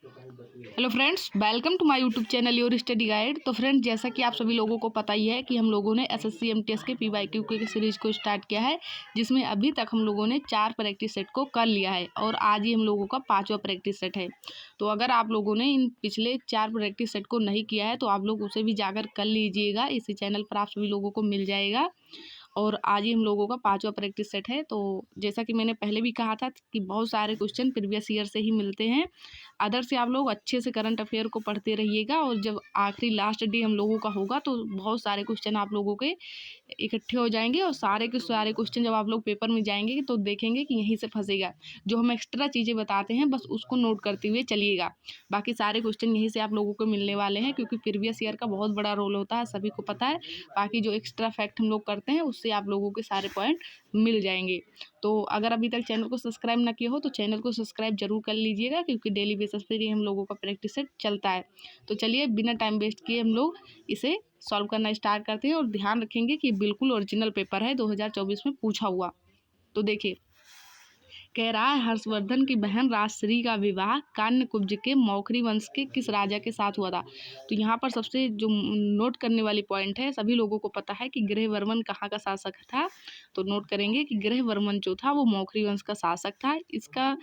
Hello friends, welcome to my YouTube channel your study guide. तो friends, जैसा कि आप सभी लोगों को पता ही है कि हम लोगों ने एसएससी एमटीएस के पीवाईक्यू की सीरीज को स्टार्ट किया है, जिसमें अभी तक हम लोगों ने 4 प्रैक्टिस सेट को कर लिया है और आज ही हम लोगों का 5वां प्रैक्टिस सेट है। तो अगर आप लोगों ने इन पिछले 4 प्रैक्टिस सेट को नहीं किया है तो आप लोग उसे भी जाकर कर लीजिएगा। इसी चैनल पर आप सभी लोगों को मिल जाएगा और आज ही हम लोगों का 5वां प्रैक्टिस सेट है। तो जैसा कि मैंने पहले भी कहा था कि बहुत सारे क्वेश्चन प्रीवियस ईयर से ही मिलते हैं। अदर से आप लोग अच्छे से करंट अफेयर को पढ़ते रहिएगा और जब आखिरी लास्ट डे हम लोगों का होगा तो बहुत सारे क्वेश्चन आप लोगों के इकट्ठे हो जाएंगे और सारे के सारे क्वेश्चन जब आप लोग पेपर में जाएंगे तो देखेंगे कि यहीं से फंसेगा। जो हम एक्स्ट्रा चीज़ें बताते हैं बस उसको नोट करते हुए चलिएगा। बाकी सारे क्वेश्चन यहीं से आप लोगों को मिलने वाले हैं, क्योंकि प्रीवियस ईयर का बहुत बड़ा रोल होता है, सभी को पता है। बाकी जो एक्स्ट्रा फैक्ट हम लोग करते हैं उससे आप लोगों के सारे पॉइंट मिल जाएंगे। तो अगर अभी तक चैनल को सब्सक्राइब ना किया हो तो चैनल को सब्सक्राइब जरूर कर लीजिएगा, क्योंकि डेली बेसिस पर ही हम लोगों का प्रैक्टिस सेट चलता है। तो चलिए बिना टाइम वेस्ट किए हम लोग इसे सॉल्व करना स्टार्ट करते हैं और ध्यान रखेंगे कि बिल्कुल ओरिजिनल पेपर है, 2024 में पूछा हुआ। तो देखिए, कह रहा है हर्षवर्धन की बहन राजश्री का विवाह कान्यकुब्ज के मौखरी वंश के किस राजा के साथ हुआ था। तो यहाँ पर सबसे जो नोट करने वाली पॉइंट है, सभी लोगों को पता है कि गृहवर्मन कहाँ का शासक था। तो नोट करेंगे कि गृहवर्मन जो था वो मौखरी वंश का शासक था। इसका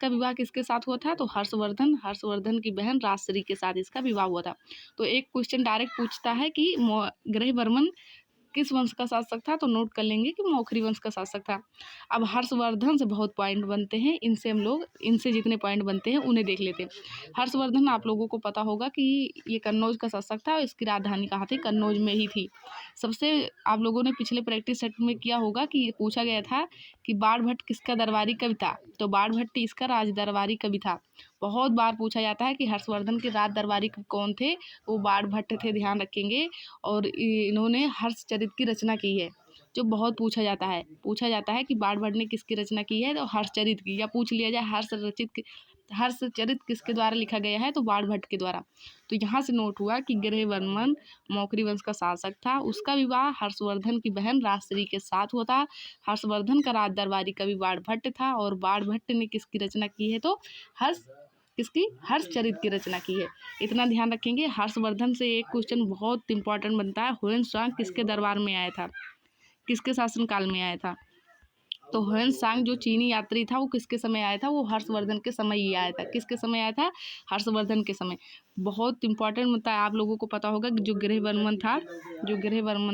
विवाह किसके साथ हुआ था, तो हर्षवर्धन की बहन राजश्री के साथ इसका विवाह हुआ था। तो एक क्वेश्चन डायरेक्ट पूछता है कि गृहवर्मन किस वंश का शासक था, तो नोट कर लेंगे कि मौखरी वंश का शासक था। अब हर्षवर्धन से बहुत पॉइंट बनते हैं, इनसे जितने पॉइंट बनते हैं उन्हें देख लेते हैं। हर्षवर्धन आप लोगों को पता होगा कि ये कन्नौज का शासक था और इसकी राजधानी कहाँ थी, कन्नौज में ही थी। सबसे आप लोगों ने पिछले प्रैक्टिस सेट में किया होगा कि पूछा गया था कि बाणभट्ट किसका दरबारी कवि था, तो बाणभट्ट इसका राज दरबारी कवि था। बहुत बार पूछा जाता है कि हर्षवर्धन के राज दरबारी कौन थे, वो बाणभट्ट थे, ध्यान रखेंगे। और इन्होंने हर्षचरित की रचना की है, जो बहुत पूछा जाता है कि बाणभट्ट ने किसकी रचना की है, तो हर्षचरित की। या पूछ लिया जाए हर्षचरित किसके द्वारा लिखा गया है, तो बाणभट्ट के द्वारा। तो यहाँ से नोट हुआ कि गृहवर्मन मौखरी वंश का शासक था, उसका विवाह हर्षवर्धन की बहन राजश्री के साथ हुआ था। हर्षवर्धन का राज दरबारी कवि बाणभट्ट था और बाणभट्ट ने किसकी रचना की है, तो हर्षचरित की रचना की है। इतना ध्यान रखेंगे। हर्षवर्धन से एक क्वेश्चन बहुत इंपॉर्टेंट बनता है, ह्वेन-त्सांग किसके दरबार में आया था, किसके शासनकाल में आया था। तो ह्वेन-त्सांग जो चीनी यात्री था वो किसके समय आया था, वो हर्षवर्धन के समय ही आया था। किसके समय आया था, हर्षवर्धन के समय। बहुत इंपॉर्टेंट होता है, आप लोगों को पता होगा कि जो गृहवर्मन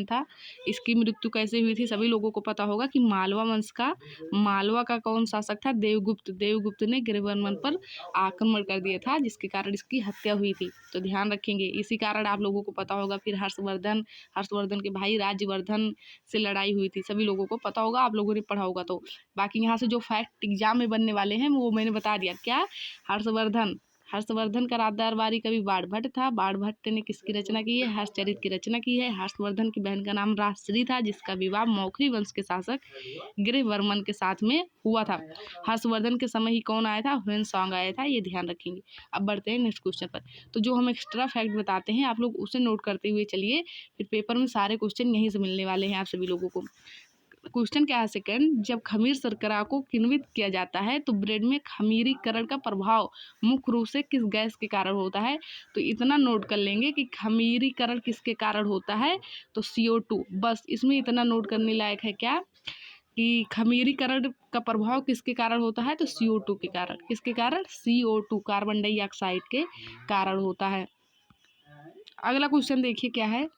था इसकी मृत्यु कैसे हुई थी, सभी लोगों को पता होगा कि मालवा का कौन शासक था, देवगुप्त ने गृहवर्मन पर आक्रमण कर दिया था, जिसके कारण इसकी हत्या हुई थी। तो ध्यान रखेंगे। इसी कारण आप लोगों को पता होगा फिर हर्षवर्धन के भाई राज्यवर्धन से लड़ाई हुई थी, सभी लोगों को पता होगा, आप लोगों ने पढ़ा होगा। तो बाकी यहाँ से जो फैक्ट एग्जाम में बनने वाले हैं वो मैंने बता दिया। क्या, हर्षवर्धन का राज दरबारी कवि बाणभट्ट था। बाणभट्ट ने किसकी रचना की है, हर्षचरित की रचना की है। हर्षवर्धन की बहन का नाम राजश्री था, जिसका विवाह मौखरी वंश के शासक गृहवर्मन के साथ में हुआ था। हर्षवर्धन के समय ही कौन आया था, ह्वेन-त्सांग आया था, ये ध्यान रखेंगे। अब बढ़ते हैं नेक्स्ट क्वेश्चन पर। तो जो हम एक्स्ट्रा फैक्ट बताते हैं आप लोग उसे नोट करते हुए चलिए, फिर पेपर में सारे क्वेश्चन यहीं से मिलने वाले हैं आप सभी लोगों को। क्वेश्चन क्या है सेकंड, जब खमीर शर्करा को किण्वित किया जाता है तो ब्रेड में खमीरीकरण का प्रभाव मुख्य रूप से किस गैस के कारण होता है। तो इतना नोट कर लेंगे कि खमीरीकरण किसके कारण होता है, तो CO2। बस इसमें इतना नोट करने लायक है क्या कि खमीरीकरण का प्रभाव किसके कारण होता है, तो CO2 के कारण। किसके कारण, CO2 कार्बन डाइऑक्साइड के कारण होता है। अगला क्वेश्चन देखिए क्या है।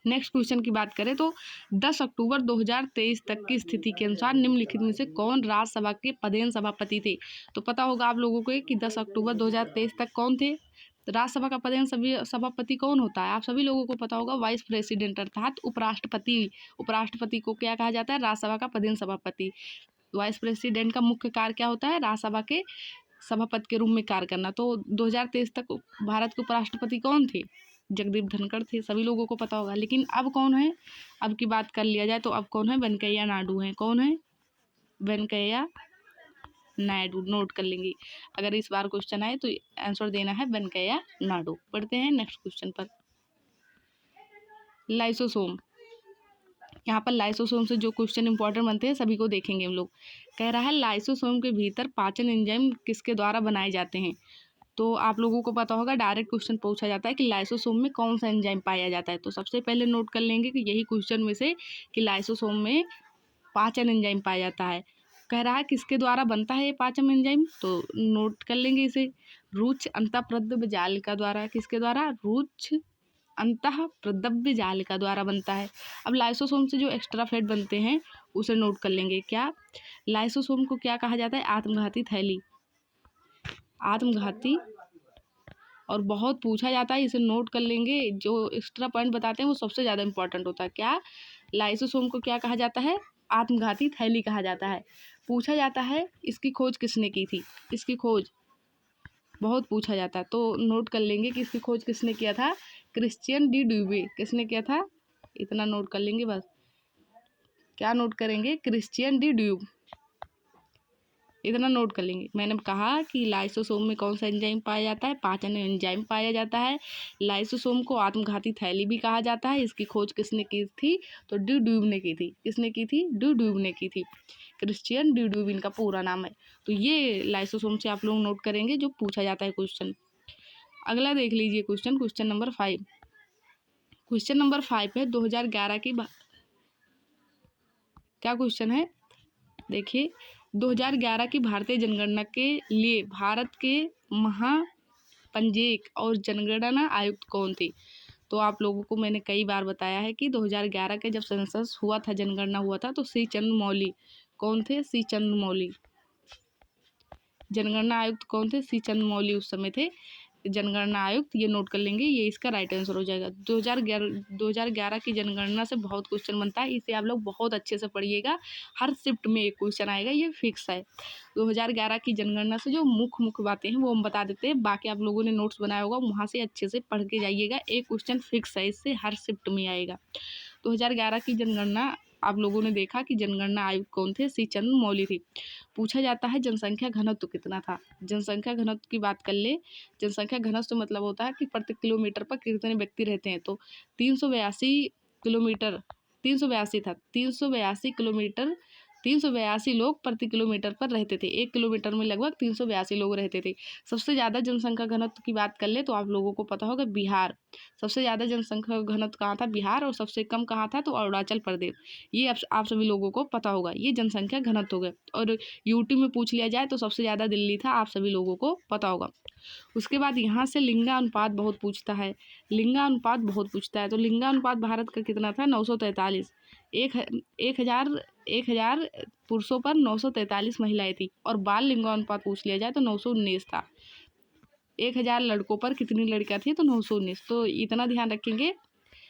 नेक्स्ट क्वेश्चन की बात करें तो 10 अक्टूबर 2023 तक की स्थिति के अनुसार निम्नलिखित में से कौन राज्यसभा के पदेन सभापति थे। तो पता होगा आप लोगों को कि 10 अक्टूबर 2023 तक कौन थे, राज्यसभा का पदेन सभापति कौन होता है, आप सभी लोगों को पता होगा, वाइस प्रेसिडेंट अर्थात उपराष्ट्रपति को क्या कहा जाता है, राज्यसभा का पदेन सभापति। वाइस प्रेसिडेंट का मुख्य कार्य क्या होता है, राज्यसभा के सभापति के रूप में कार्य करना। तो 2023 तक भारत के उपराष्ट्रपति कौन थे, जगदीप धनखड़ थे, सभी लोगों को पता होगा। लेकिन अब कौन है, अब की बात कर लिया जाए तो अब कौन है, वेंकैया नायडू हैं। कौन है, वेंकैया नायडू। नोट कर लेंगे, अगर इस बार क्वेश्चन आए तो आंसर देना है वेंकैया नायडू। पढ़ते हैं नेक्स्ट क्वेश्चन पर। लाइसोसोम यहाँ पर लाइसोसोम से जो क्वेश्चन इंपॉर्टेंट बनते हैं सभी को देखेंगे हम लोग। कह रहा है लाइसोसोम के भीतर पाचन एंजाइम किसके द्वारा बनाए जाते हैं। तो आप लोगों को पता होगा, डायरेक्ट क्वेश्चन पूछा जाता है कि लाइसोसोम में कौन सा एंजाइम पाया जाता है। तो सबसे पहले नोट कर लेंगे कि यही क्वेश्चन में से कि लाइसोसोम में पाचन एंजाइम पाया जाता है। कह रहा है किसके द्वारा बनता है ये पाचन एंजाइम, तो नोट कर लेंगे इसे। रुच्छ अंतःप्रद्रव्य जालिका द्वारा, किसके द्वारा, रुच्छ अंतःप्रद्रव्य जालिका द्वारा बनता है। अब लाइसोसोम से जो एक्स्ट्रा फैट बनते हैं उसे नोट कर लेंगे। क्या, लाइसोसोम को क्या कहा जाता है, आत्मघाती थैली, आत्मघाती। और बहुत पूछा जाता है, इसे नोट कर लेंगे। जो एक्स्ट्रा पॉइंट बताते हैं वो सबसे ज़्यादा इंपॉर्टेंट होता है। क्या, लाइसोसोम को क्या कहा जाता है, आत्मघाती थैली कहा जाता है। पूछा जाता है इसकी खोज किसने की थी, इसकी खोज बहुत पूछा जाता है, तो नोट कर लेंगे कि इसकी खोज किसने किया था, क्रिश्चियन डी ड्यूबे। किसने किया था, इतना नोट कर लेंगे बस। क्या नोट करेंगे, क्रिश्चियन डी ड्यूब, इतना नोट कर लेंगे। मैंने कहा कि लाइसोसोम में कौन सा एंजाइम पाया जाता है, पाचन एंजाइम पाया जाता है। लाइसोसोम को आत्मघाती थैली भी कहा जाता है। इसकी खोज किसने की थी, तो डी ड्यूब ने की थी। किसने की थी, डी ड्यूब ने की थी। क्रिश्चियन डी ड्यूब इनका पूरा नाम है। तो ये लाइसोसोम से आप लोग नोट करेंगे जो पूछा जाता है क्वेश्चन। अगला देख लीजिए question, question number 5। Question number 5 है 2011 की क्या क्वेश्चन है, देखिए। 2011 की भारतीय जनगणना के लिए भारत के महापंजीयक और जनगणना आयुक्त कौन थे। तो आप लोगों को मैंने कई बार बताया है कि 2011 के जब सेंसस हुआ था, जनगणना हुआ था, तो सी चंद्रमौली कौन थे, सी चंद्रमौली। जनगणना आयुक्त कौन थे, सी चंद्रमौली उस समय थे जनगणना आयुक्त। ये नोट कर लेंगे, ये इसका राइट आंसर हो जाएगा। 2011 की जनगणना से बहुत क्वेश्चन बनता है, इसे आप लोग बहुत अच्छे से पढ़िएगा। हर शिफ्ट में एक क्वेश्चन आएगा, ये फिक्स है। 2011 की जनगणना से जो मुख्य बातें हैं वो हम बता देते हैं, बाकी आप लोगों ने नोट्स बनाया होगा वहाँ से अच्छे से पढ़ के जाइएगा। एक क्वेश्चन फिक्स है, इससे हर शिफ्ट में आएगा। 2011 की जनगणना आप लोगों ने देखा कि जनगणना आयुक्त कौन थे, सी चंद्रमौली थी। पूछा जाता है जनसंख्या घनत्व कितना था। जनसंख्या घनत्व की बात कर ले। जनसंख्या घनत्व मतलब होता है कि प्रति किलोमीटर पर कितने व्यक्ति रहते हैं। तो 382 किलोमीटर, 382 था, 382 किलोमीटर, 382 लोग प्रति किलोमीटर पर रहते थे। 1 किलोमीटर में लगभग 382 लोग रहते थे। सबसे ज़्यादा जनसंख्या घनत्व की बात कर ले तो आप लोगों को पता होगा बिहार। सबसे ज़्यादा जनसंख्या घनत्व कहाँ था, बिहार, और सबसे कम कहाँ था, तो अरुणाचल प्रदेश। ये आप सभी लोगों को पता होगा। ये जनसंख्या घनत्व हो गए। और यूटी में पूछ लिया जाए तो सबसे ज़्यादा दिल्ली था, आप सभी लोगों को पता होगा। उसके बाद यहाँ से लिंगानुपात बहुत पूछता है, लिंगानुपात बहुत पूछता है। तो लिंगानुपात भारत का कितना था, 943। एक हजार पुरुषों पर 943 महिलाएं थी। और बाल लिंगानुपात पूछ लिया जाए तो 919 था। 1000 लड़कों पर कितनी लड़कियां थी, तो 919। तो इतना ध्यान रखेंगे।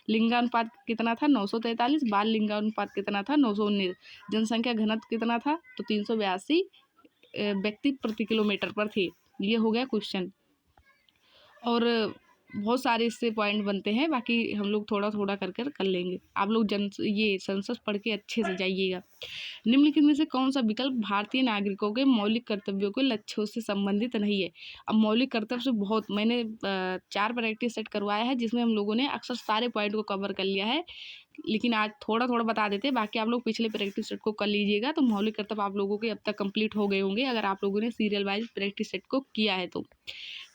लिंगानुपात कितना था, 943। बाल लिंगानुपात कितना था, 919। जनसंख्या घनत्व कितना था, तो 382 व्यक्ति प्रति किलोमीटर पर थे। ये हो गया क्वेश्चन। और बहुत सारे इससे पॉइंट बनते हैं, बाकी हम लोग थोड़ा थोड़ा कर लेंगे। आप लोग ये सेंसस पढ़ के अच्छे से जाइएगा। निम्नलिखित में से कौन सा विकल्प भारतीय नागरिकों के मौलिक कर्तव्यों के लक्ष्यों से संबंधित नहीं है। अब मौलिक कर्तव्य से बहुत मैंने 4 प्रैक्टिस सेट करवाया है, जिसमें हम लोगों ने अक्सर सारे पॉइंट को कवर कर लिया है, लेकिन आज थोड़ा थोड़ा बता देते हैं। बाकी आप लोग पिछले प्रैक्टिस सेट को कर लीजिएगा, तो मौलिक कर्तव्य आप लोगों के अब तक कंप्लीट हो गए होंगे, अगर आप लोगों ने सीरियल वाइज प्रैक्टिस सेट को किया है तो।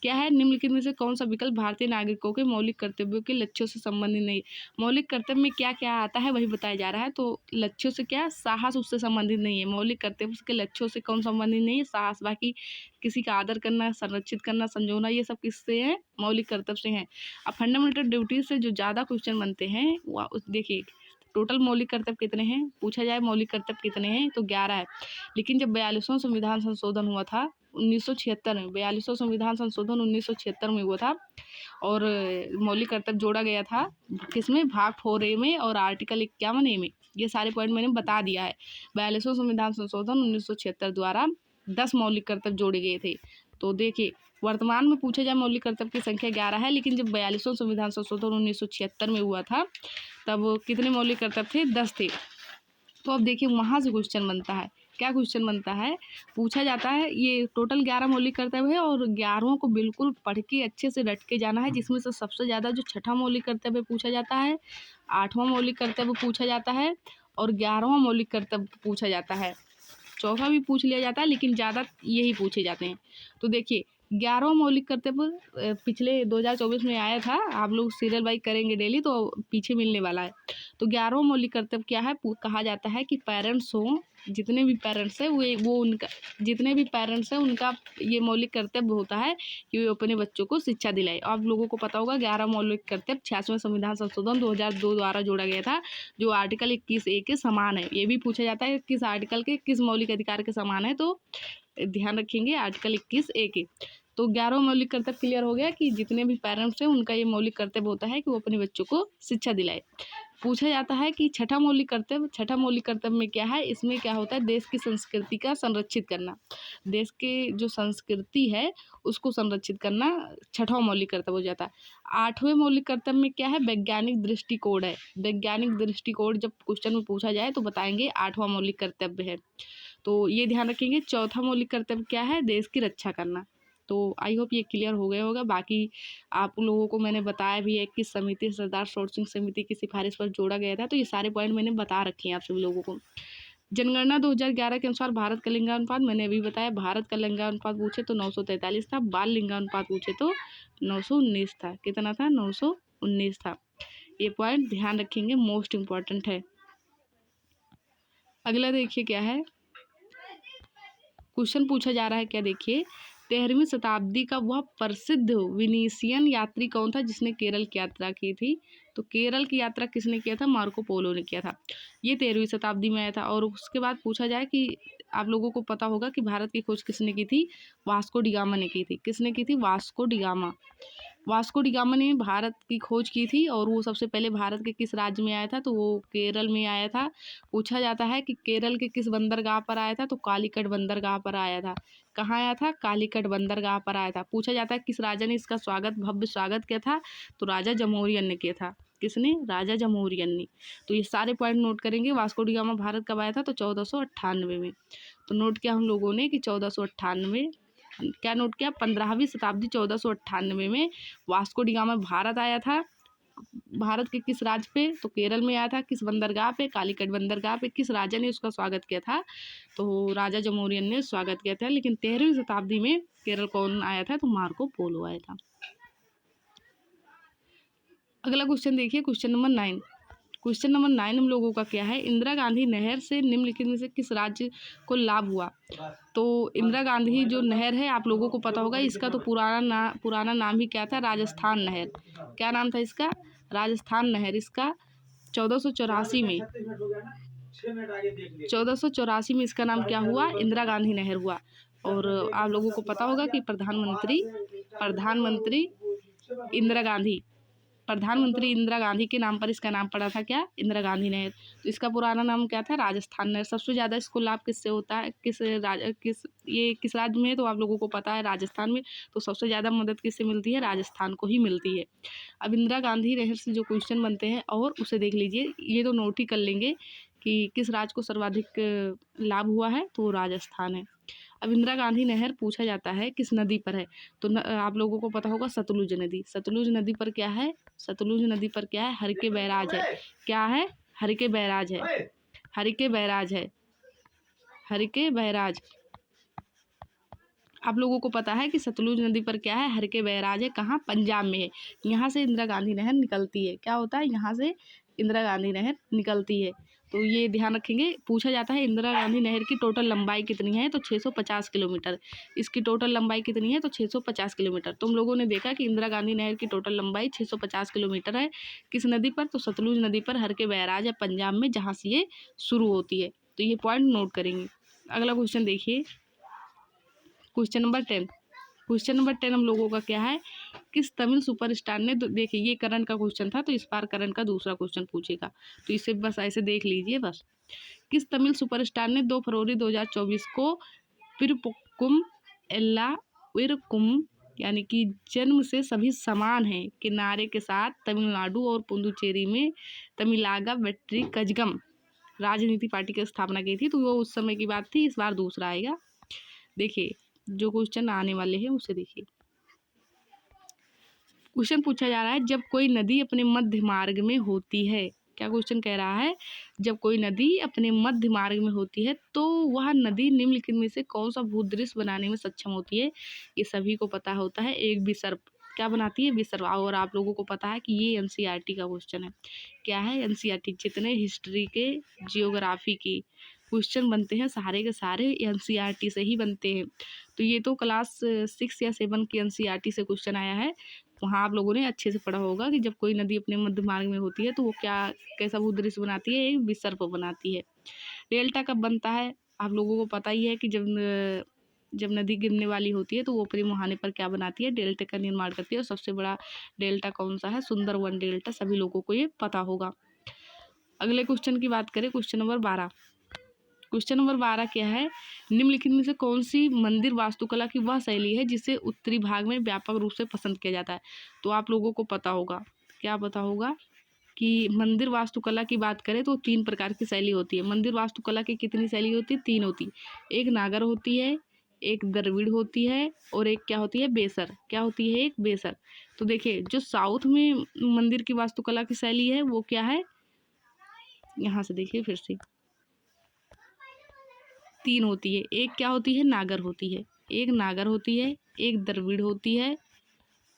क्या है, निम्नलिखित में से कौन सा विकल्प भारतीय नागरिकों के मौलिक कर्तव्यों के लक्ष्यों से संबंधित नहीं। मौलिक कर्तव्य में क्या क्या आता है वही बताया जा रहा है। तो लक्ष्यों से क्या, साहस उससे संबंधित नहीं है। मौलिक कर्तव्य के लक्ष्यों से कौन संबंधित नहीं है, साहस। बाकी किसी का आदर करना, संरक्षित करना, संजोना, ये सब किससे है, मौलिक कर्तव्य से हैं। अब फंडामेंटल ड्यूटीज से जो ज़्यादा क्वेश्चन बनते हैं वो देखिए, टोटल मौलिक कर्तव्य कितने हैं, पूछा जाए मौलिक कर्तव्य कितने हैं, तो 11 है। लेकिन जब 42वां संविधान संशोधन हुआ था 1976 में, 42वां संविधान संशोधन 1976 में हुआ था, और मौलिक कर्तव्य जोड़ा गया था किसमें, भाग 4A में और आर्टिकल 51A में। ये सारे पॉइंट मैंने बता दिया है। 42वां संविधान संशोधन 1976 द्वारा 10 मौलिक कर्तव्य जोड़े गए थे। तो देखिए, वर्तमान में पूछे जाए मौलिक कर्तव्य की संख्या 11 है, लेकिन जब 42वां संविधान संशोधन 1976 में हुआ था तब कितने मौलिक कर्तव्य थे, 10 थे। तो अब देखिए वहाँ से क्वेश्चन बनता है क्या क्वेश्चन बनता है, पूछा जाता है ये टोटल 11 मौलिक कर्तव्य है और 11 को बिल्कुल पढ़ के अच्छे से रट के जाना है, जिसमें से सबसे ज़्यादा जो छठा मौलिक कर्तव्य पूछा जाता है, 8वां मौलिक कर्तव्य पूछा जाता है और 11वां मौलिक कर्तव्य पूछा जाता है। चौथा भी पूछ लिया जाता है लेकिन ज़्यादा यही पूछे जाते हैं। तो देखिए 11वां मौलिक कर्तव्य पिछले 2024 में आया था, आप लोग सीरियल वाइज करेंगे डेली तो पीछे मिलने वाला है। तो 11वां मौलिक कर्तव्य क्या है, कहा जाता है कि पेरेंट्स हों, जितने भी पेरेंट्स हैं वो उनका जितने भी पेरेंट्स हैं उनका ये मौलिक कर्तव्य होता है कि वे अपने बच्चों को शिक्षा दिलाए। आप लोगों को पता होगा 11 मौलिक कर्तव्य 86वें संविधान संशोधन 2002 द्वारा जोड़ा गया था, जो आर्टिकल 21A के समान है। ये भी पूछा जाता है किस आर्टिकल के किस मौलिक अधिकार के समान है, तो ध्यान रखेंगे आर्टिकल 21A के। तो 11वां मौलिक कर्तव्य क्लियर हो गया कि जितने भी पेरेंट्स हैं उनका ये मौलिक कर्तव्य होता है कि वो अपने बच्चों को शिक्षा दिलाए। पूछा जाता है कि छठा मौलिक कर्तव्य में क्या है, इसमें क्या होता है, देश की संस्कृति का संरक्षित करना। देश के जो संस्कृति है उसको संरक्षित करना छठा मौलिक कर्तव्य हो जाता है। 8वें मौलिक कर्तव्य में क्या है, वैज्ञानिक दृष्टिकोण है। वैज्ञानिक दृष्टिकोण जब क्वेश्चन में पूछा जाए तो बताएंगे 8वां मौलिक कर्तव्य है, तो ये ध्यान रखेंगे। चौथा मौलिक कर्तव्य क्या है, देश की रक्षा करना। तो आई होप ये क्लियर हो गया होगा। बाकी आप लोगों को मैंने बताया भी है कि समिति सरदार शॉर्ट सिंह समिति की सिफारिश पर जोड़ा गया था, तो ये सारे पॉइंट मैंने बता रखे हैं आप सभी लोगों को। जनगणना 2011 के अनुसार भारत का लिंगानुपात मैंने अभी बताया, भारत का लिंगानुपात पूछे तो 943 था, बाल लिंगानुपात पूछे तो 919 था। कितना था, 919 था। ये पॉइंट ध्यान रखेंगे, मोस्ट इम्पॉर्टेंट है। अगला देखिए क्या है, क्वेश्चन पूछा जा रहा है क्या, देखिए 13वीं शताब्दी का वह प्रसिद्ध विनीसियन यात्री कौन था जिसने केरल की यात्रा की थी। तो केरल की यात्रा किसने किया था, मार्को पोलो ने किया था। ये 13वीं शताब्दी में आया था। और उसके बाद पूछा जाए कि आप लोगों को पता होगा कि भारत की खोज किसने की थी, वास्को डी गामा ने की थी। किसने की थी, Vasco D gamma. Vasco D gamma ने भारत की खोज की थी और वो सबसे पहले भारत के किस राज्य में आया था, तो वो केरल में आया था। पूछा जाता है कि केरल के किस बंदरगाह पर आया था, तो कालीकट बंदरगाह पर आया था। कहाँ आया था, कालीकट बंदरगाह पर आया था। पूछा जाता है किस राजा ने इसका भव्य स्वागत किया था, तो राजा जमोरियन ने किया था। किसने, राजा जमोरियन ने। तो ये सारे पॉइंट नोट करेंगे। वास्को डी गामा भारत कब आया था, तो 1498 में। तो नोट किया हम लोगों ने कि 1498, क्या नोट किया, 15वीं शताब्दी 1498 में वास्को डी गामा भारत आया था। भारत के किस राज्य पे, तो केरल में आया था। किस बंदरगाह पे, कालीकट बंदरगाह पे। किस राजा ने उसका स्वागत किया था, तो राजा जमोरियन ने स्वागत किया था। लेकिन 13वीं शताब्दी में केरल कौन आया था, तो मार्को पोलो आया था। अगला क्वेश्चन देखिए, क्वेश्चन नंबर 9। क्वेश्चन नंबर 9 हम लोगों का क्या है, इंदिरा गांधी नहर से निम्नलिखित में से किस राज्य को लाभ हुआ। तो इंदिरा गांधी जो नहर है आप लोगों को पता होगा, इसका तो पुराना नाम ही क्या था, राजस्थान नहर। क्या नाम था इसका, राजस्थान नहर। इसका 1484 में 1484 में इसका नाम क्या हुआ, इंदिरा गांधी नहर हुआ। और आप लोगों को पता होगा कि प्रधानमंत्री इंदिरा गांधी के नाम पर इसका नाम पड़ा था, क्या, इंदिरा गांधी नहर। तो इसका पुराना नाम क्या था, राजस्थान नहर। सबसे ज़्यादा इसको लाभ किससे होता है, किस राज्य में है, तो आप लोगों को पता है राजस्थान में। तो सबसे ज़्यादा मदद किससे मिलती है, राजस्थान को ही मिलती है। अब इंदिरा गांधी नहर से जो क्वेश्चन बनते हैं और उसे देख लीजिए, ये तो नोट ही कर लेंगे कि किस राज्य को सर्वाधिक लाभ हुआ है, तो राजस्थान है। अब इंदिरा गांधी नहर पूछा जाता है किस नदी पर है, तो आप लोगों को पता होगा सतलुज नदी। सतलुज नदी पर क्या है, सतलुज नदी पर क्या है, हर के बैराज है। क्या है, हर के बैराज है। हर के बैराज है, हर के बैराज। आप लोगों को पता है कि सतलुज नदी पर क्या है, हर के बैराज है। कहाँ, पंजाब में है। यहाँ से इंदिरा गांधी नहर निकलती है। क्या होता है, यहाँ से इंदिरा गांधी नहर निकलती है। तो ये ध्यान रखेंगे। पूछा जाता है इंदिरा गांधी नहर की टोटल लंबाई कितनी है, तो 650 किलोमीटर। इसकी टोटल लंबाई कितनी है, तो 650 किलोमीटर। तुम लोगों ने देखा कि इंदिरा गांधी नहर की टोटल लंबाई 650 किलोमीटर है। किस नदी पर, तो सतलुज नदी पर, हर के बैराज है पंजाब में, जहाँ से ये शुरू होती है। तो ये पॉइंट नोट करेंगे। अगला क्वेश्चन देखिए, क्वेश्चन नंबर 10। क्वेश्चन नंबर 10 हम लोगों का क्या है, किस तमिल सुपरस्टार ने, देखिए ये करंट का क्वेश्चन था, तो इस बार करंट का दूसरा क्वेश्चन पूछेगा, तो इसे बस ऐसे देख लीजिए बस। किस तमिल सुपरस्टार ने 2 फरवरी 2024 को पिरपोक्कुम एल्ला उइरकुम, यानी कि जन्म से सभी समान हैं के नारे के साथ तमिलनाडु और पुदुचेरी में तमिलागा वेट्री कजगम राजनीति पार्टी की स्थापना की थी, तो वो उस समय की बात थी। इस बार दूसरा आएगा। देखिए जो क्वेश्चन आने वाले हैं उसे देखिए। क्वेश्चन पूछा जा रहा है, जब कोई नदी अपने मध्य मार्ग में होती है, क्या क्वेश्चन कह रहा है, जब कोई नदी अपने मध्य मार्ग में होती है तो वह नदी निम्नलिखित में से कौन सा भूदृश्य बनाने में सक्षम होती है। ये सभी को पता होता है। एक विसर्प क्या बनाती है, विसर्प। और आप लोगों को पता है कि ये एनसीईआरटी का क्वेश्चन है। क्या है, एनसीईआरटी। जितने हिस्ट्री के, जियोग्राफी की क्वेश्चन बनते हैं सारे के सारे एनसीईआरटी से ही बनते हैं। तो ये तो क्लास 6 या 7 की एनसीईआरटी से क्वेश्चन आया है। वहाँ आप लोगों ने अच्छे से पढ़ा होगा कि जब कोई नदी अपने मध्य मार्ग में होती है तो वो क्या, कैसा भूदृश्य बनाती है, एक विसर्प बनाती है। डेल्टा कब बनता है, आप लोगों को पता ही है कि जब नदी गिरने वाली होती है तो वो ऊपरी मुहाने पर क्या बनाती है, डेल्टा का निर्माण करती है। और सबसे बड़ा डेल्टा कौन सा है, सुंदरवन डेल्टा। सभी लोगों को ये पता होगा। अगले क्वेश्चन की बात करें, क्वेश्चन नंबर 12। क्वेश्चन नंबर 12 क्या है, निम्नलिखित में से कौन सी मंदिर वास्तुकला की वह शैली है जिसे उत्तरी भाग में व्यापक रूप से पसंद किया जाता है। तो आप लोगों को पता होगा, क्या पता होगा कि मंदिर वास्तुकला की बात करें तो 3 प्रकार की शैली होती है। मंदिर वास्तुकला की कितनी शैली होती है, 3 होती है। एक नागर होती है, एक द्रविड़ होती है, और एक क्या होती है, बेसर। क्या होती है, एक बेसर। तो देखिए जो साउथ में मंदिर की वास्तुकला की शैली है वो क्या है, यहाँ से देखिए फिर से 3 होती है। एक क्या होती है, नागर होती है, एक नागर होती है, एक द्रविड़ होती है,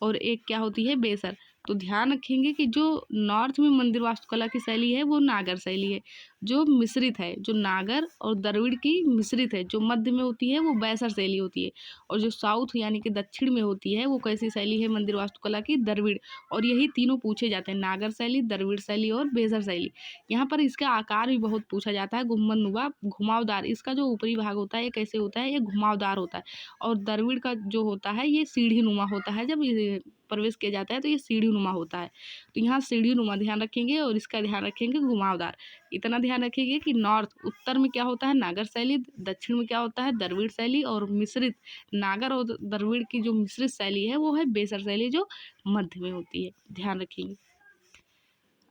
और एक क्या होती है, बेसर। तो ध्यान रखेंगे कि जो नॉर्थ में मंदिर वास्तुकला की शैली है वो नागर शैली है, जो मिश्रित है, जो नागर और द्रविड़ की मिश्रित है, जो मध्य में होती है वो बेसर शैली होती है। और जो साउथ यानी कि दक्षिण में होती है वो कैसी शैली है मंदिर वास्तुकला की, द्रविड़। और यही तीनों पूछे जाते हैं, नागर शैली, द्रविड़ शैली और बेसर शैली। यहाँ पर इसका आकार भी बहुत पूछा जाता है, गुम्बदनुमा, घुमावदार। इसका जो ऊपरी भाग होता है ये कैसे होता है, ये घुमावदार होता है। और द्रविड़ का जो होता है ये सीढ़ी नुमा होता है। जब ये प्रवेश किया जाता है तो ये सीढ़ी नुमा होता है। तो यहाँ सीढ़ी नुमा ध्यान रखेंगे, और इसका ध्यान रखेंगे घुमावदार। इतना ध्यान रखेंगे कि नॉर्थ, उत्तर में क्या होता है, नागर शैली, दक्षिण में क्या होता है, द्रविड़ शैली, और मिश्रित नागर और द्रविड़ की जो मिश्रित शैली है वो है बेसर शैली, जो मध्य में होती है। ध्यान रखेंगे।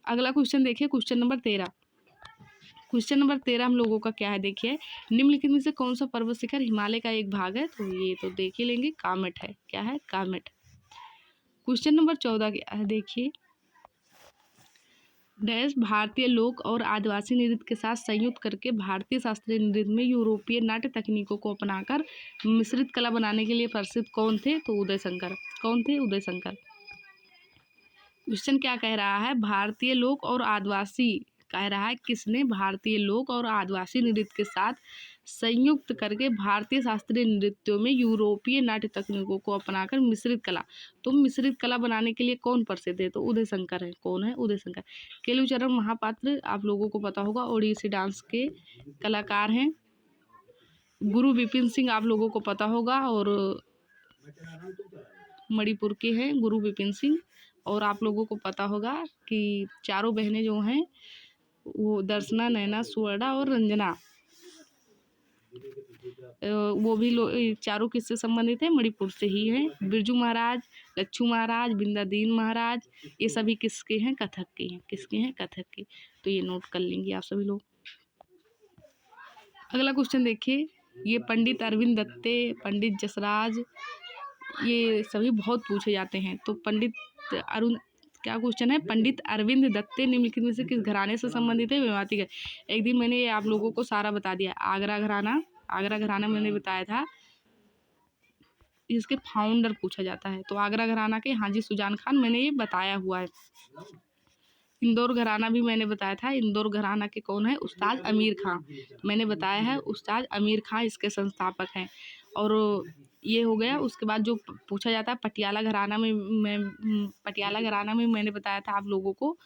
अगला क्वेश्चन देखिए, क्वेश्चन नंबर 13। क्वेश्चन नंबर 13 हम लोगों का क्या है, देखिए, निम्नलिखित में से कौन सा पर्वत शिखर हिमालय का एक भाग है। तो ये तो देख ही लेंगे, कामेट है। क्या है, कामेट। क्वेश्चन नंबर 14 क्या है, देखिए, डैश भारतीय लोक और आदिवासी नृत्य के साथ संयुक्त करके भारतीय शास्त्रीय नृत्य में यूरोपीय नाट्य तकनीकों को अपनाकर मिश्रित कला बनाने के लिए प्रसिद्ध कौन थे। तो उदय शंकर। कौन थे, उदय शंकर। क्वेश्चन क्या कह रहा है, भारतीय लोक और आदिवासी, कह रहा है किसने, भारतीय लोक और आदिवासी नृत्य के साथ संयुक्त करके भारतीय शास्त्रीय नृत्यों में यूरोपीय नाट्य तकनीकों को अपनाकर मिश्रित कला। तो मिश्रित कला बनाने के लिए कौन प्रसिद्ध है, तो उदय शंकर है। कौन है, उदय शंकर। केलुचरण महापात्र आप लोगों को पता होगा, ओडिसी डांस के कलाकार हैं। गुरु विपिन सिंह आप लोगों को पता होगा, और मणिपुर के हैं गुरु विपिन सिंह। और आप लोगों को पता होगा कि चारों बहनें जो हैं वो दर्शना, नैना, सुवर्णा और रंजना, वो भी चारों किससे संबंधित है, मणिपुर से ही हैं। बिरजू महाराज, लच्छू महाराज, बिंदादीन महाराज, ये सभी किसके हैं, कथक के हैं। किसके हैं, कथक के। तो ये नोट कर लेंगे आप सभी लोग। अगला क्वेश्चन देखिए, ये पंडित अरविंद दत्ते, पंडित जसराज, ये सभी बहुत पूछे जाते हैं। तो पंडित अरुण, क्या क्वेश्चन है, पंडित अरविंद दत्ते निम्नलिखित में से किस घराने से संबंधित है, मेवाती का। एक दिन मैंने आप लोगों को सारा बता दिया, आगरा घराना, आगरा घराना मैंने बताया था, इसके फाउंडर पूछा जाता है। तो आगरा घराना के हाजी सुजान खान, मैंने ये बताया हुआ है। इंदौर घराना भी मैंने बताया था, इंदौर घराना के कौन है, उस्ताद अमीर खां, मैंने बताया है, उस्ताद अमीर खां इसके संस्थापक हैं। और ये हो गया। उसके बाद जो पूछा जाता है पटियाला घराना में, पटियाला घराना में मैंने बताया था आप लोगों को।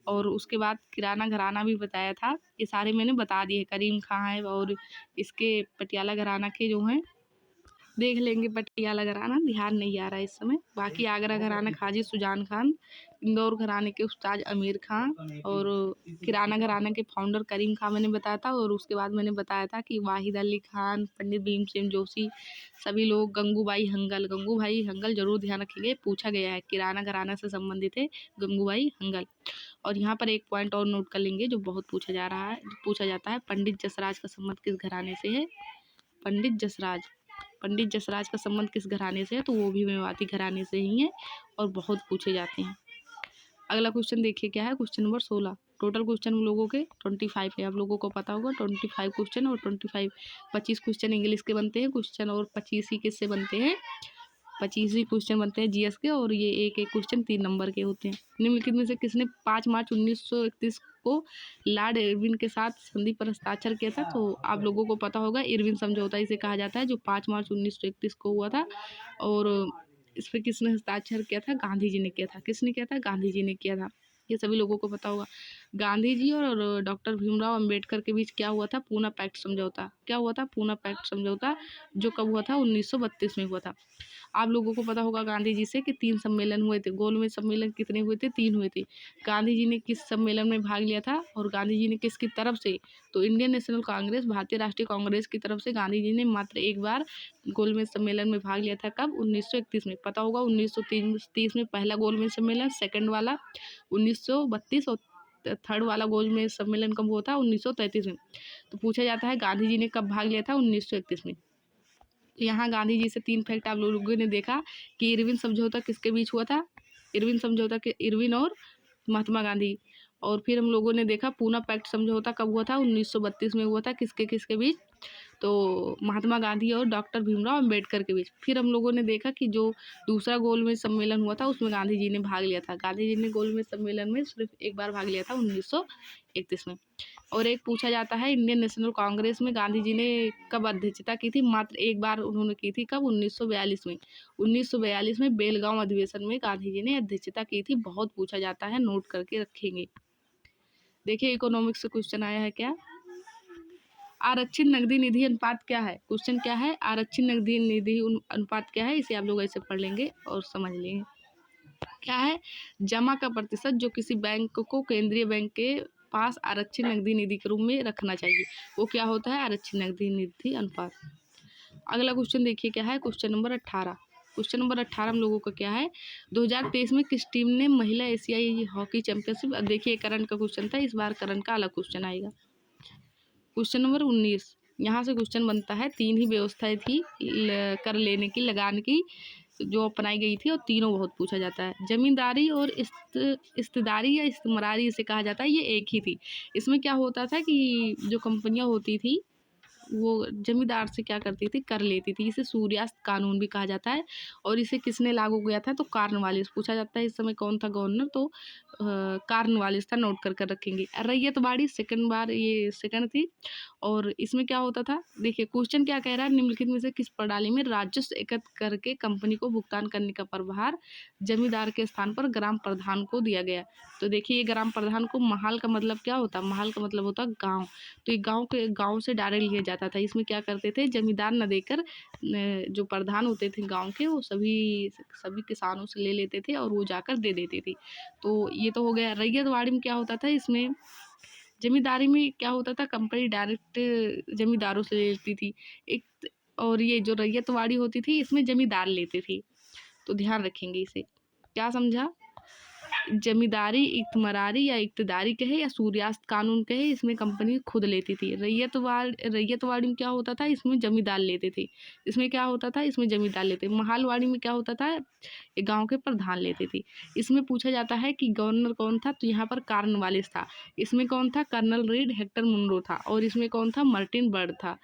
और उसके बाद किराना घराना भी बताया था। ये सारे मैंने बता दिए, करीम खां है, और इसके पटियाला घराना के जो हैं देख लेंगे, पटियाला घराना ध्यान नहीं आ रहा है इस समय। बाकी आगरा घराना हाजी सुजान खान इंदौर घराने के उस्ताद आमिर खां और किराना घराना के फाउंडर करीम खां मैंने बताया था। और उसके बाद मैंने बताया था कि वाहिद अली खान, पंडित भीमसेन जोशी, सभी लोग, गंगूबाई हंगल जरूर ध्यान रखिएगा, पूछा गया है, किराना घराना से संबंधित है गंगूबाई हंगल। और यहाँ पर एक पॉइंट और नोट कर लेंगे जो बहुत पूछा जाता है, पंडित जसराज का संबंध किस घराने से है? पंडित जसराज का संबंध किस घराने से है? तो वो भी मेवाती घराने से ही है और बहुत पूछे जाते हैं। अगला क्वेश्चन देखिए क्या है, क्वेश्चन नंबर 16। टोटल क्वेश्चन हम लोगों के 25 है, आप लोगों को पता होगा 25 क्वेश्चन, और 25 क्वेश्चन इंग्लिश के बनते हैं क्वेश्चन, और 25 ही किससे बनते हैं? 25 ही क्वेश्चन बनते हैं जीएस के, और ये एक क्वेश्चन 3 नंबर के होते हैं। निम्नलिखित में से किसने 5 मार्च 1931 को लॉर्ड इरविन के साथ संधि पर हस्ताक्षर किया था? तो आप लोगों को पता होगा, इरविन समझौता इसे कहा जाता है, जो 5 मार्च 1931 को हुआ था। और इस पर किसने हस्ताक्षर किया था? गांधी जी ने किया था। किसने किया था? गांधी जी ने किया था, ये सभी लोगों को पता होगा। गांधी जी और डॉक्टर भीमराव अंबेडकर के बीच क्या हुआ था? पूना पैक्ट समझौता। क्या हुआ था? पूना पैक्ट समझौता, जो कब हुआ था? 1932 में हुआ था। आप लोगों को पता होगा गांधी जी से कि 3 सम्मेलन हुए थे। गोलमेज सम्मेलन कितने हुए थे? 3 हुए थे। गांधी जी ने किस सम्मेलन में भाग लिया था और गांधी जी ने किसकी तरफ से? तो इंडियन नेशनल कांग्रेस, भारतीय राष्ट्रीय कांग्रेस की तरफ से गांधी जी ने मात्र एक बार गोलमेज सम्मेलन में भाग लिया था। कब? 1931 में। पता होगा 1930 में पहला गोलमेज सम्मेलन, सेकंड वाला 1932, और थर्ड वाला गोलमेज सम्मेलन कब हुआ था? 1933 में। तो पूछा जाता है गांधी जी ने कब भाग लिया था? 1931 में। यहाँ गांधी जी से 3 फैक्ट आप लोगों ने देखा कि इरविन समझौता किसके बीच हुआ था? इरविन समझौता के इरविन और महात्मा गांधी। और फिर हम लोगों ने देखा पूना पैक्ट समझौता कब हुआ था? 1932 में हुआ था। किसके किसके बीच? तो महात्मा गांधी और डॉक्टर भीमराव अंबेडकर के बीच। फिर हम लोगों ने देखा कि जो दूसरा गोलमेज सम्मेलन हुआ था उसमें गांधी जी ने भाग लिया था। गांधी जी ने गोलमेज सम्मेलन में सिर्फ एक बार भाग लिया था, 1931 में। और एक पूछा जाता है, इंडियन नेशनल कांग्रेस में गांधी जी ने कब अध्यक्षता की थी? मात्र एक बार उन्होंने की थी। कब? 1942 में। 1942 में बेलगांव अधिवेशन में गांधी जी ने अध्यक्षता की थी। बहुत पूछा जाता है, नोट करके रखेंगे। देखिए इकोनॉमिक्स से क्वेश्चन आया है क्या? आरक्षित नकदी निधि अनुपात क्या है? क्वेश्चन क्या है? आरक्षित नकदी निधि अनुपात क्या है? इसे आप लोग ऐसे पढ़ लेंगे और समझ लेंगे। क्या है? जमा का प्रतिशत जो किसी बैंक को केंद्रीय बैंक के पास आरक्षित नकदी निधि के रूप में रखना चाहिए, वो क्या होता है? आरक्षित नकदी निधि अनुपात। अगला क्वेश्चन देखिए क्या है, क्वेश्चन नंबर 18। क्वेश्चन नंबर 18 हम लोगों का क्या है? 2023 में किस टीम ने महिला एशियाई हॉकी चैंपियनशिप, अब देखिए करंट का क्वेश्चन था, इस बार करंट का अलग क्वेश्चन आएगा। क्वेश्चन नंबर 19, यहाँ से क्वेश्चन बनता है। 3 ही व्यवस्थाएं थी कर लेने की, लगान की, जो अपनाई गई थी, और तीनों बहुत पूछा जाता है। जमींदारी और इस्तेदारी या इस्तेमरारी इसे कहा जाता है, ये एक ही थी। इसमें क्या होता था कि जो कंपनियां होती थी वो जमींदार से क्या करती थी? कर लेती थी। इसे सूर्यास्त कानून भी कहा जाता है। और इसे किसने लागू किया था? तो कार्नवालिस। पूछा जाता है इस समय कौन था गवर्नर? तो कार्नवालिस था, नोट कर कर रखेंगे। रैयतवाड़ी सेकंड बार, ये सेकंड थी। और इसमें क्या होता था? देखिए क्वेश्चन क्या कह रहा है, निम्नलिखित में से किस प्रणाली में राजस्व एकत्र करके कंपनी को भुगतान करने का प्रभार जमींदार के स्थान पर ग्राम प्रधान को दिया गया? तो देखिए ये ग्राम प्रधान को, महाल का मतलब क्या होता है? महाल का मतलब होता है गाँव। तो ये गाँव से डायरेक्ट लिया जाता था। इसमें क्या करते थे? जमींदार न देकर जो प्रधान होते थे गांव के, वो सभी किसानों से ले लेते थे और वो जाकर दे देते थे। तो ये तो हो गया। रैयतवाड़ी में क्या होता था? इसमें जमींदारी में क्या होता था? कंपनी डायरेक्ट जमींदारों से ले लेती थी एक। और ये जो रैयतवाड़ी होती थी इसमें जमींदार लेते थे। तो ध्यान रखेंगे इसे। क्या समझा? जमींदारी, इख्तमरारी या इक्तदारी कहे या सूर्यास्त कानून कहे, इसमें कंपनी खुद लेती थी। रैयतवाड़ी में क्या होता था? इसमें जमींदार लेते थे। इसमें क्या होता था? इसमें जमींदार लेते। महालवाड़ी में क्या होता था? ये गांव के प्रधान लेते थे। इसमें पूछा जाता है कि गवर्नर कौन था? तो यहाँ पर कार्नवालिस था। इसमें कौन था? कर्नल रीड हेक्टर मुनरो था। और इसमें कौन था? मार्टिन बर्ड था,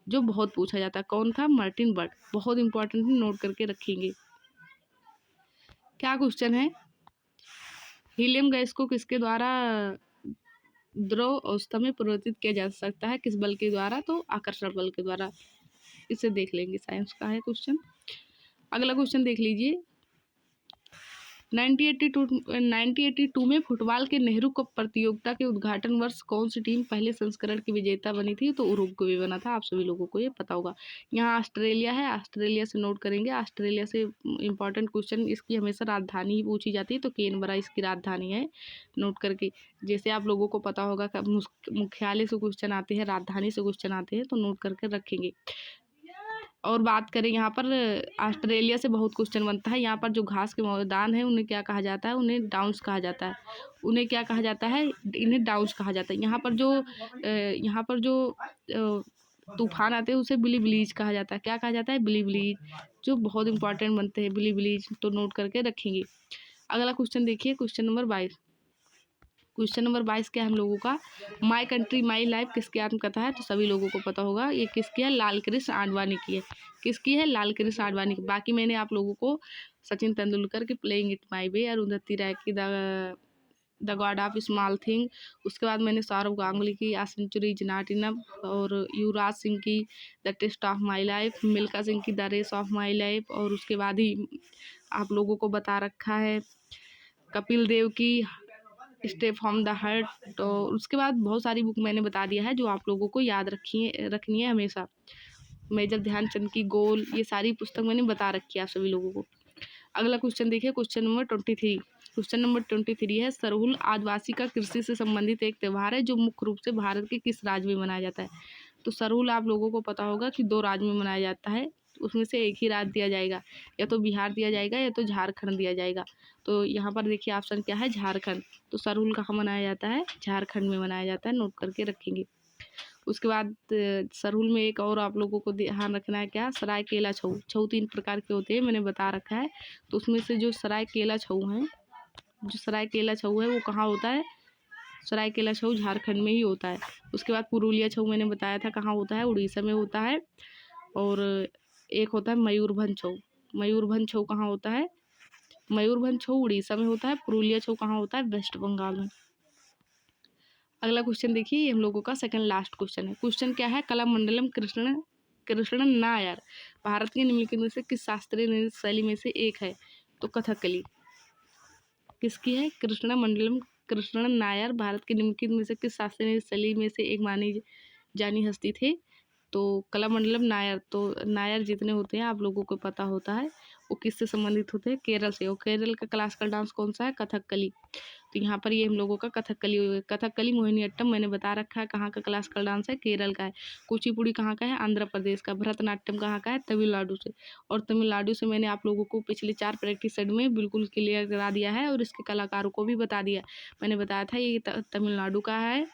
जो बहुत पूछा जाता है। कौन था? Martin bird. बहुत इंपॉर्टेंट, नोट करके रखेंगे। क्या क्वेश्चन है? हीलियम गैस को किसके द्वारा द्रव अवस्था में परिवर्तित किया जा सकता है? किस बल के द्वारा? तो आकर्षण बल के द्वारा। इसे देख लेंगे, साइंस का है क्वेश्चन। अगला क्वेश्चन देख लीजिए। 1982 में फुटबॉल के नेहरू कप प्रतियोगिता के उद्घाटन वर्ष कौन सी टीम पहले संस्करण की विजेता बनी थी? तो उरुग्वे बना था। आप सभी लोगों को ये पता होगा। यहाँ ऑस्ट्रेलिया है, ऑस्ट्रेलिया से नोट करेंगे। ऑस्ट्रेलिया से इंपॉर्टेंट क्वेश्चन, इसकी हमेशा राजधानी ही पूछी जाती है, तो कैनबरा इसकी राजधानी है, नोट करके। जैसे आप लोगों को पता होगा कि मुख्यालय से क्वेश्चन आते हैं, राजधानी से क्वेश्चन आते हैं, तो नोट करके रखेंगे। और बात करें यहाँ पर, ऑस्ट्रेलिया से बहुत क्वेश्चन बनता है। यहाँ पर जो घास के मैदान है उन्हें क्या कहा जाता है? उन्हें डाउन्स कहा जाता है। उन्हें क्या कहा जाता है? इन्हें डाउन्स कहा जाता है। यहाँ पर जो तूफान आते हैं उसे बिली ब्लीज कहा जाता है। क्या कहा जाता है? बिली ब्लीज, जो बहुत इंपॉर्टेंट बनते हैं बिली ब्लीज, तो नोट करके रखेंगे। अगला क्वेश्चन देखिए, क्वेश्चन नंबर 22। क्वेश्चन नंबर 22 क्या है हम लोगों का? माई कंट्री माई लाइफ किसकी आत्मकथा है? तो सभी लोगों को पता होगा ये किसकी है? लाल कृष्ण आडवाणी की है। किसकी है? लाल कृष्ण आडवाणी की। बाकी मैंने आप लोगों को सचिन तेंदुलकर की playing it my way, Arundhati Roy की the god of small thing, उसके बाद मैंने सौरव गांगुली की a century is not enough, और युवराज सिंह की the test of my life, Milkha Singh की the race of my life, और उसके बाद ही आप लोगों को बता रखा है कपिल देव की स्टे फ्रॉम द हार्ट। तो उसके बाद बहुत सारी बुक मैंने बता दिया है जो आप लोगों को याद रखनी है हमेशा। मेजर ध्यानचंद की गोल, ये सारी पुस्तक मैंने बता रखी है आप सभी लोगों को। अगला क्वेश्चन देखिए, क्वेश्चन नंबर 23। क्वेश्चन नंबर 23 है, सरहुल आदिवासी का कृषि से संबंधित एक त्यौहार है जो मुख्य रूप से भारत के किस राज्य में मनाया जाता है? तो सरहुल आप लोगों को पता होगा कि 2 राज्य में मनाया जाता है, उसमें से एक ही राज्य दिया जाएगा, या तो बिहार दिया जाएगा या तो झारखंड दिया जाएगा। तो यहाँ पर देखिए ऑप्शन क्या है? झारखंड। तो सरहुल कहाँ मनाया जाता है? झारखंड में मनाया जाता है, नोट करके रखेंगे। उसके बाद सरहुल में एक और आप लोगों को ध्यान रखना है, क्या? सरायकेला छऊ। छऊ 3 प्रकार के होते हैं, मैंने बता रखा है। तो उसमें से जो सरायकेला छऊ है, वो कहाँ होता है? सरायकेला छऊ झारखंड में ही होता है। उसके बाद पुरुलिया छऊ मैंने बताया था कहाँ होता है? उड़ीसा में होता है। और एक होता है मयूरभंज छऊ। मयूरभंज छऊ कहाँ होता है? मयूरभंज छऊ उड़ीसा में होता है। पुरुलिया छऊ कहाँ होता है? वेस्ट बंगाल में। अगला क्वेश्चन देखिए, ये हम लोगों का सेकंड लास्ट क्वेश्चन है। क्वेश्चन क्या है? कलामंडलम कृष्णन नायर भारत के निम्नलिखित में से किस शास्त्रीय नृत्य शैली में से एक है? तो कथकली। किसकी है? कृष्णन नायर भारत के निम्नलिखित में से किस शास्त्रीय नृत्य शैली में से एक मानी जानी हस्ती थे? तो कलामंडलम नायर। तो नायर जितने होते हैं आप लोगों को पता होता है वो किससे संबंधित होते हैं? केरल से। और केरल का क्लासिकल डांस कौन सा है? कथकली। तो यहाँ पर ये हम लोगों का कथकली मोहिनीअट्टम मैंने बता रखा है कहाँ का क्लासिकल डांस है? केरल का है। कुचिपुड़ी कहाँ का है? आंध्र प्रदेश का। भरतनाट्यम कहाँ का है? तमिलनाडु से। और तमिलनाडु से मैंने आप लोगों को पिछले 4 प्रैक्टिस सेट में बिल्कुल क्लियर करा दिया है, और इसके कलाकारों को भी बता दिया। मैंने बताया था ये तमिलनाडु का है,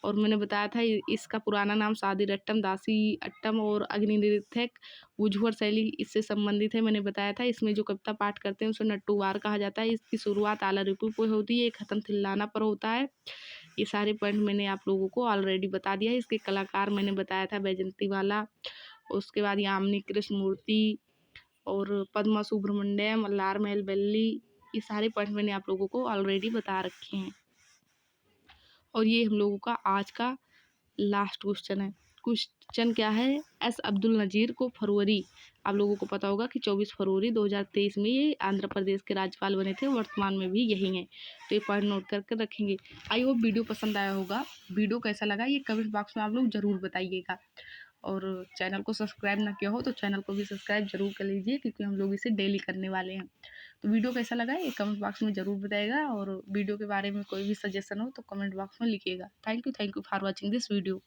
और मैंने बताया था इसका पुराना नाम सादिरट्टम, दासी अट्टम और अग्नि नृत्यक वुझुवर शैली इससे संबंधित है। मैंने बताया था इसमें जो कविता पाठ करते हैं उसे नट्टू वार कहा जाता है। इसकी शुरुआत आला रिपु पे होती है, खत्म थिल्लाना पर होता है। ये सारे पॉइंट मैंने आप लोगों को ऑलरेडी बता दिया है। इसके कलाकार मैंने बताया था बैजंती वाला, उसके बाद यामिनी कृष्ण मूर्ति और पद्मा सुब्रमण्यम, अल्लार महल बेल्ली, ये सारे पॉइंट मैंने आप लोगों को ऑलरेडी बता रखे हैं। और ये हम लोगों का आज का लास्ट क्वेश्चन है। क्वेश्चन क्या है? एस अब्दुल नज़ीर को फरवरी, आप लोगों को पता होगा कि 24 फरवरी 2023 में ये आंध्र प्रदेश के राज्यपाल बने थे, वर्तमान में भी यही हैं। तो ये पॉइंट नोट करके रखेंगे। आई होप वीडियो पसंद आया होगा। वीडियो कैसा लगा ये कमेंट बॉक्स में आप लोग ज़रूर बताइएगा। और चैनल को सब्सक्राइब ना किया हो तो चैनल को भी सब्सक्राइब जरूर कर लीजिए, क्योंकि हम लोग इसे डेली करने वाले हैं। तो वीडियो कैसा लगा ये कमेंट बॉक्स में ज़रूर बताइएगा, और वीडियो के बारे में कोई भी सजेशन हो तो कमेंट बॉक्स में लिखिएगा। Thank you for watching this video.